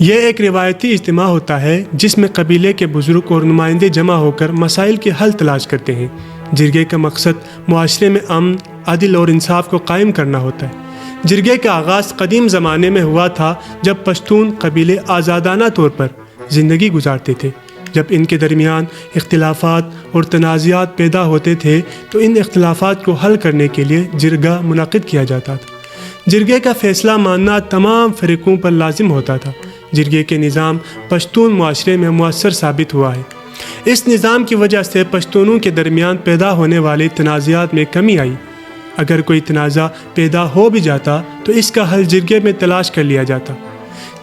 یہ ایک روایتی اجتماع ہوتا ہے جس میں قبیلے کے بزرگ اور نمائندے جمع ہو کر مسائل کے حل تلاش کرتے ہیں۔ جرگے کا مقصد معاشرے میں امن، عدل اور انصاف کو قائم کرنا ہوتا ہے۔ جرگے کا آغاز قدیم زمانے میں ہوا تھا جب پشتون قبیلے آزادانہ طور پر زندگی گزارتے تھے۔ جب ان کے درمیان اختلافات اور تنازعات پیدا ہوتے تھے تو ان اختلافات کو حل کرنے کے لیے جرگہ منعقد کیا جاتا تھا۔ جرگے کا فیصلہ ماننا تمام فریقوں پر لازم ہوتا تھا۔ جرگے کے نظام پشتون معاشرے میں مؤثر ثابت ہوا ہے۔ اس نظام کی وجہ سے پشتونوں کے درمیان پیدا ہونے والے تنازعات میں کمی آئی۔ اگر کوئی تنازع پیدا ہو بھی جاتا تو اس کا حل جرگے میں تلاش کر لیا جاتا۔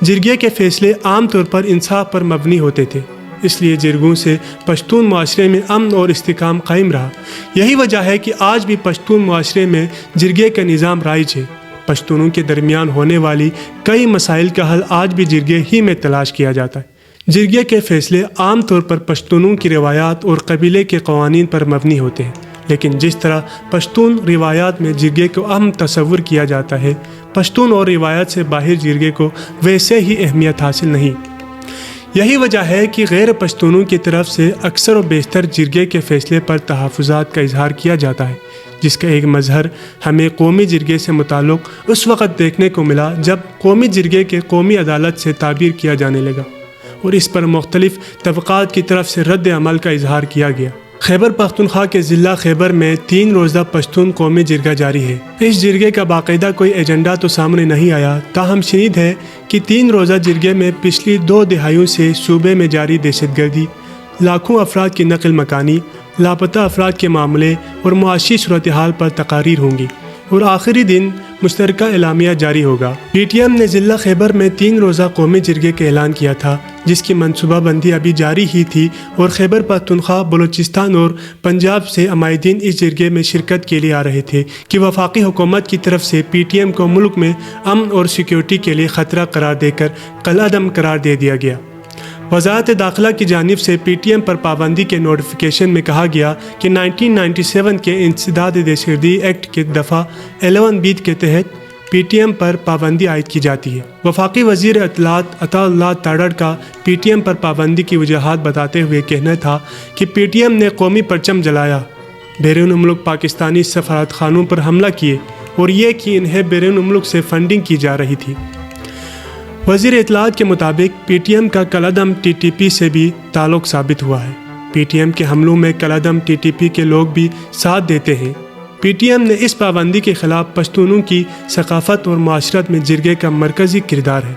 جرگے کے فیصلے عام طور پر انصاف پر مبنی ہوتے تھے، اس لیے جرگوں سے پشتون معاشرے میں امن اور استحکام قائم رہا۔ یہی وجہ ہے کہ آج بھی پشتون معاشرے میں جرگے کا نظام رائج ہے۔ پشتونوں کے درمیان ہونے والی کئی مسائل کا حل آج بھی جرگے ہی میں تلاش کیا جاتا ہے۔ جرگے کے فیصلے عام طور پر پشتونوں کی روایات اور قبیلے کے قوانین پر مبنی ہوتے ہیں، لیکن جس طرح پشتون روایات میں جرگے کو اہم تصور کیا جاتا ہے، پشتون اور روایات سے باہر جرگے کو ویسے ہی اہمیت حاصل نہیں۔ یہی وجہ ہے کہ غیر پشتونوں کی طرف سے اکثر و بیشتر جرگے کے فیصلے پر تحفظات کا اظہار کیا جاتا ہے، جس کا ایک مظہر ہمیں قومی جرگے سے متعلق اس وقت دیکھنے کو ملا جب قومی جرگے کے قومی عدالت سے تعبیر کیا جانے لگا اور اس پر مختلف طبقات کی طرف سے رد عمل کا اظہار کیا گیا۔ خیبر پختونخوا کے ضلع خیبر میں 3 روزہ پشتون قومی جرگہ جاری ہے۔ اس جرگے کا باقاعدہ کوئی ایجنڈا تو سامنے نہیں آیا، تاہم شنید ہے کہ 3 روزہ جرگے میں پچھلی 2 دہائیوں سے صوبے میں جاری دہشت گردی، لاکھوں افراد کی نقل مکانی، لاپتہ افراد کے معاملے اور معاشی صورتحال پر تقاریر ہوں گی اور آخری دن مشترکہ اعلامیہ جاری ہوگا۔ پی ٹی ایم نے ضلع خیبر میں 3 روزہ قومی جرگے کا اعلان کیا تھا، جس کی منصوبہ بندی ابھی جاری ہی تھی اور خیبر پختونخوا، بلوچستان اور پنجاب سے عمائدین اس جرگے میں شرکت کے لیے آ رہے تھے کہ وفاقی حکومت کی طرف سے پی ٹی ایم کو ملک میں امن اور سیکیورٹی کے لیے خطرہ قرار دے کر کالعدم قرار دے دیا گیا۔ وزارت داخلہ کی جانب سے پی ٹی ایم پر پابندی کے نوٹیفیکیشن میں کہا گیا کہ 1997 کے انسداد دہشت گردی ایکٹ کے دفعہ 11B کے تحت پی ٹی ایم پر پابندی عائد کی جاتی ہے۔ وفاقی وزیر اطلاعات عطا اللہ تاڑڑ کا پی ٹی ایم پر پابندی کی وجوہات بتاتے ہوئے کہنا تھا کہ پی ٹی ایم نے قومی پرچم جلایا، بیرون ملک پاکستانی سفارتخانوں پر حملہ کیے اور یہ کہ انہیں بیرون ملک سے فنڈنگ کی جا رہی تھی۔ وزیر اطلاعات کے مطابق پی ٹی ایم کا کالعدم ٹی ٹی پی سے بھی تعلق ثابت ہوا ہے۔ پی ٹی ایم کے حملوں میں کالعدم ٹی ٹی پی کے لوگ بھی ساتھ دیتے ہیں۔ پی ٹی ایم نے اس پابندی کے خلاف پشتونوں کی ثقافت اور معاشرت میں جرگے کا مرکزی کردار ہے۔